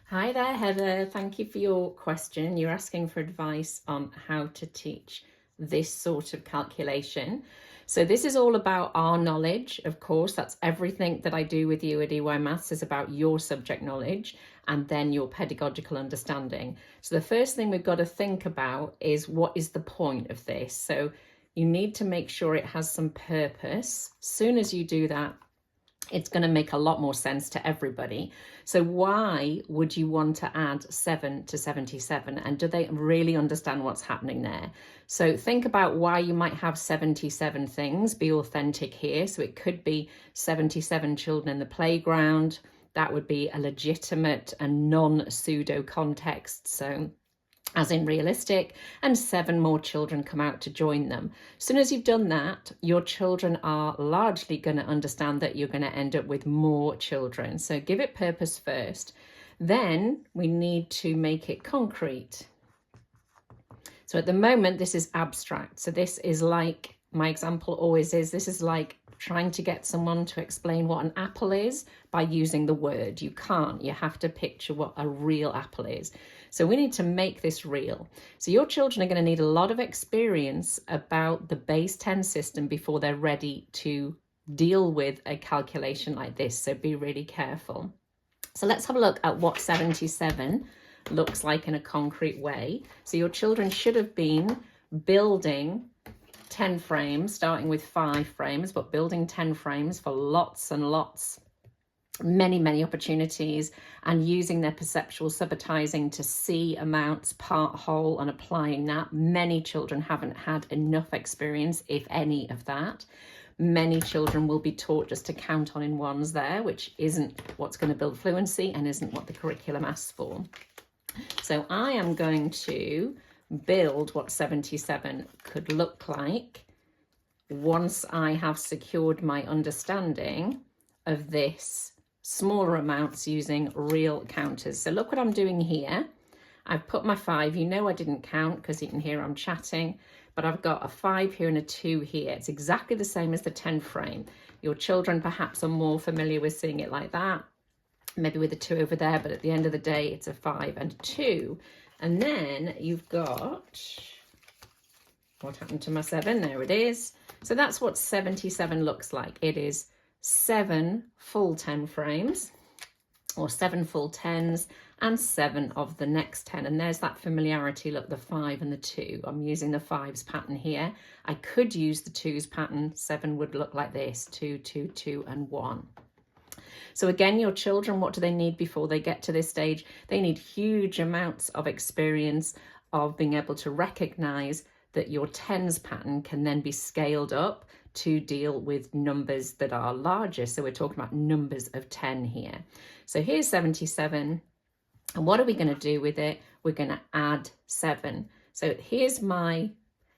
Hi there, Heather. Thank you for your question. You're asking for advice on how to teach this sort of calculation. So this is all about our knowledge, of course. That's everything that I do with you at EYMaths is about your subject knowledge and then your pedagogical understanding. So the first thing we've got to think about is what is the point of this? So you need to make sure it has some purpose. As soon as you do that, it's going to make a lot more sense to everybody. So why would you want to add 7 to 77? And do they really understand what's happening there? So think about why you might have 77 things. Be authentic here. So it could be 77 children in the playground. That would be a legitimate and non-pseudo context. So as in realistic, and 7 more children come out to join them. As soon as you've done that, your children are largely going to understand that you're going to end up with more children. So give it purpose first. Then we need to make it concrete. So at the moment, this is abstract. So this is like, my example always is, this is like trying to get someone to explain what an apple is by using the word. You can't. You have to picture what a real apple is. So we need to make this real. So your children are going to need a lot of experience about the base 10 system before they're ready to deal with a calculation like this. So be really careful. So let's have a look at what 77 looks like in a concrete way. So your children should have been building 10 frames, starting with 5 frames, but building 10 frames for lots and lots, many opportunities, and using their perceptual subitizing to see amounts, part, whole, and applying that. Many children haven't had enough experience, if any, of that. Many children will be taught just to count on in ones there, which isn't what's going to build fluency and isn't what the curriculum asks for. So I am going to build what 77 could look like once I have secured my understanding of this smaller amounts using real counters. So look what I'm doing here. I've put my 5. You know I didn't count because you can hear I'm chatting, but I've got a 5 here and a 2 here. It's exactly the same as the 10 frame. Your children perhaps are more familiar with seeing it like that, maybe with a 2 over there, but at the end of the day, it's a 5 and a 2. And then you've got, what happened to my 7? There it is. So that's what 77 looks like. It is 7 full 10 frames, or 7 full 10s, and 7 of the next 10. And there's that familiarity. Look, the 5 and the 2. I'm using the 5s pattern here. I could use the 2s pattern. 7 would look like this: 2, 2, 2, and 1. So again, your children, what do they need before they get to this stage? They need huge amounts of experience of being able to recognize that your 10s pattern can then be scaled up to deal with numbers that are larger. So we're talking about numbers of 10 here. So here's 77. And what are we going to do with it? We're going to add 7. So here's my,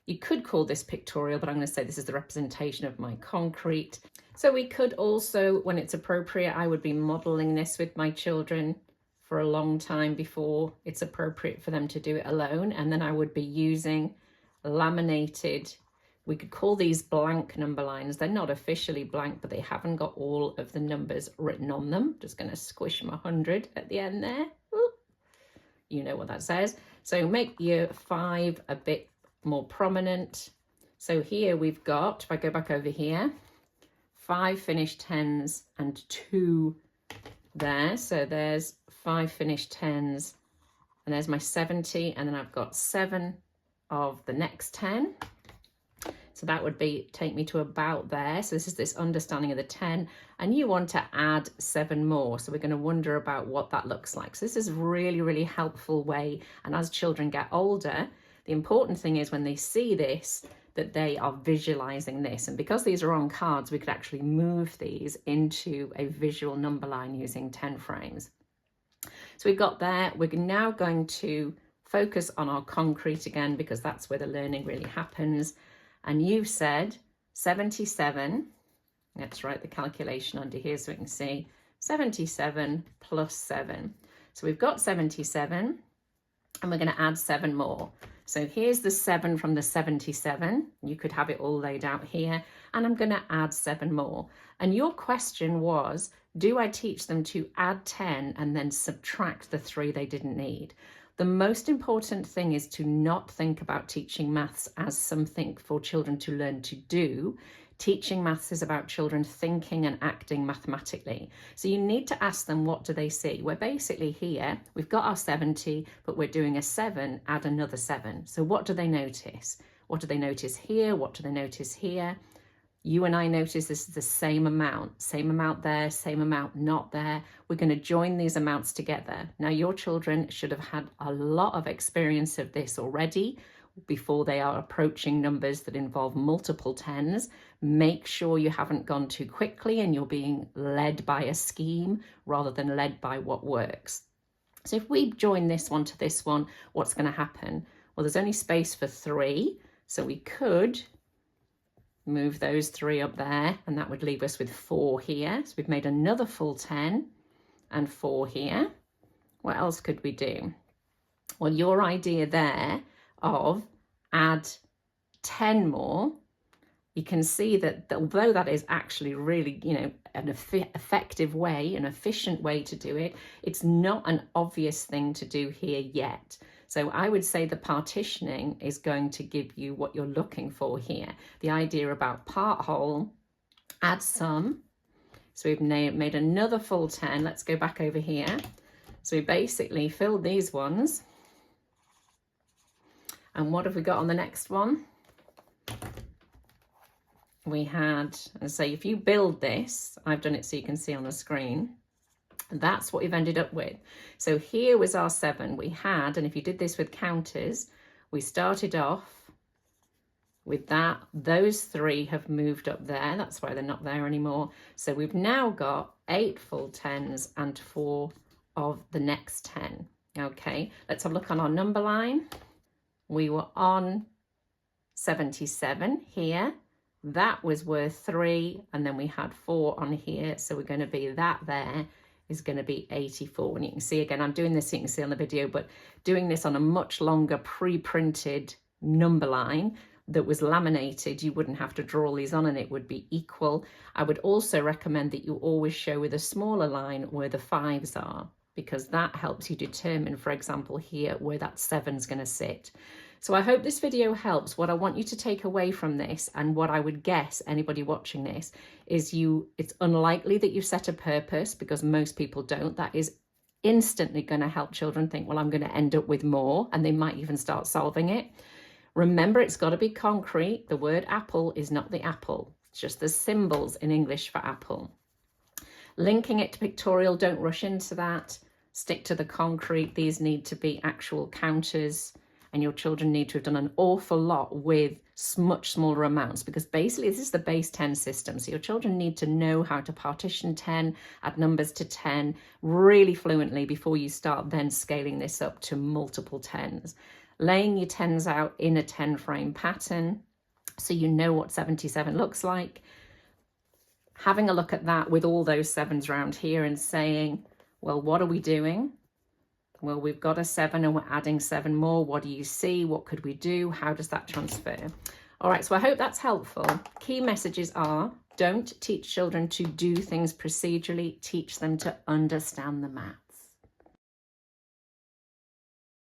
you could call this pictorial, but I'm going to say this is the representation of my concrete. So we could also, when it's appropriate, I would be modeling this with my children for a long time before it's appropriate for them to do it alone. And then I would be using laminated, we could call these blank number lines. They're not officially blank, but they haven't got all of the numbers written on them. Just going to squish my 100 at the end there. Ooh. You know what that says. So make your 5 a bit more prominent. So here we've got, if I go back over here, 5 finished 10s and 2 there. So there's 5 finished 10s, and there's my 70, and then I've got 7 of the next 10. So that would be, take me to about there. So this is this understanding of the 10, and you want to add 7 more. So we're going to wonder about what that looks like. So this is a really helpful way. And as children get older, the important thing is when they see this, that they are visualizing this. And because these are on cards, we could actually move these into a visual number line using 10 frames. So we've got there. We're now going to focus on our concrete again, because that's where the learning really happens. And you've said 77. Let's write the calculation under here so we can see 77 plus 7. So we've got 77, and we're going to add 7 more. So here's the 7 from the 77. You could have it all laid out here. And I'm going to add 7 more. And your question was, Do I teach them to add 10 and then subtract the 3 they didn't need? The most important thing is to not think about teaching maths as something for children to learn to do. Teaching maths is about children thinking and acting mathematically. So you need to ask them, what do they see? We're basically here, we've got our 70, but we're doing a 7, add another 7. So what do they notice? What do they notice here? What do they notice here? You and I notice this is the same amount there, same amount not there. We're going to join these amounts together. Now, your children should have had a lot of experience of this already before they are approaching numbers that involve multiple 10s. Make sure you haven't gone too quickly and you're being led by a scheme rather than led by what works. So if we join this one to this one, what's going to happen? Well, there's only space for 3, so we could move those 3 up there, and that would leave us with 4 here. So we've made another full 10 and 4 here. What else could we do? Well, your idea there of add 10 more, you can see that although that is actually really, an effective way, an efficient way to do it, it's not an obvious thing to do here yet. So I would say the partitioning is going to give you what you're looking for here. The idea about part whole, add sum. So we've made another full 10. Let's go back over here. So we basically filled these ones. And what have we got on the next one? We had, say, if you build this, I've done it so you can see on the screen, that's what we've ended up with. So here was our 7 we had, and if you did this with counters, we started off with that. Those 3 have moved up there. That's why they're not there anymore. So we've now got 8 full 10s and 4 of the next 10. Okay, let's have a look on our number line. We were on 77 here. That was worth 3, and then we had 4 on here. So we're going to be that there is going to be 84. And you can see again, I'm doing this so you can see on the video, but doing this on a much longer pre-printed number line that was laminated, you wouldn't have to draw these on and it would be equal. I would also recommend that you always show with a smaller line where the 5s are, because that helps you determine, for example, here where that 7's going to sit. So I hope this video helps. What I want you to take away from this, and what I would guess anybody watching this, is it's unlikely that you set a purpose, because most people don't. That is instantly going to help children think, well, I'm going to end up with more, and they might even start solving it. Remember, it's got to be concrete. The word apple is not the apple. It's just the symbols in English for apple. Linking it to pictorial, don't rush into that. Stick to the concrete. These need to be actual counters. And your children need to have done an awful lot with much smaller amounts, because basically this is the base 10 system. So your children need to know how to partition 10, add numbers to 10 really fluently before you start then scaling this up to multiple 10s. Laying your 10s out in a 10 frame pattern so you know what 77 looks like. Having a look at that with all those 7s around here and saying, well, what are we doing? Well, we've got a 7 and we're adding 7 more. What do you see? What could we do? How does that transfer? All right, so I hope that's helpful. Key messages are, don't teach children to do things procedurally. Teach them to understand the math.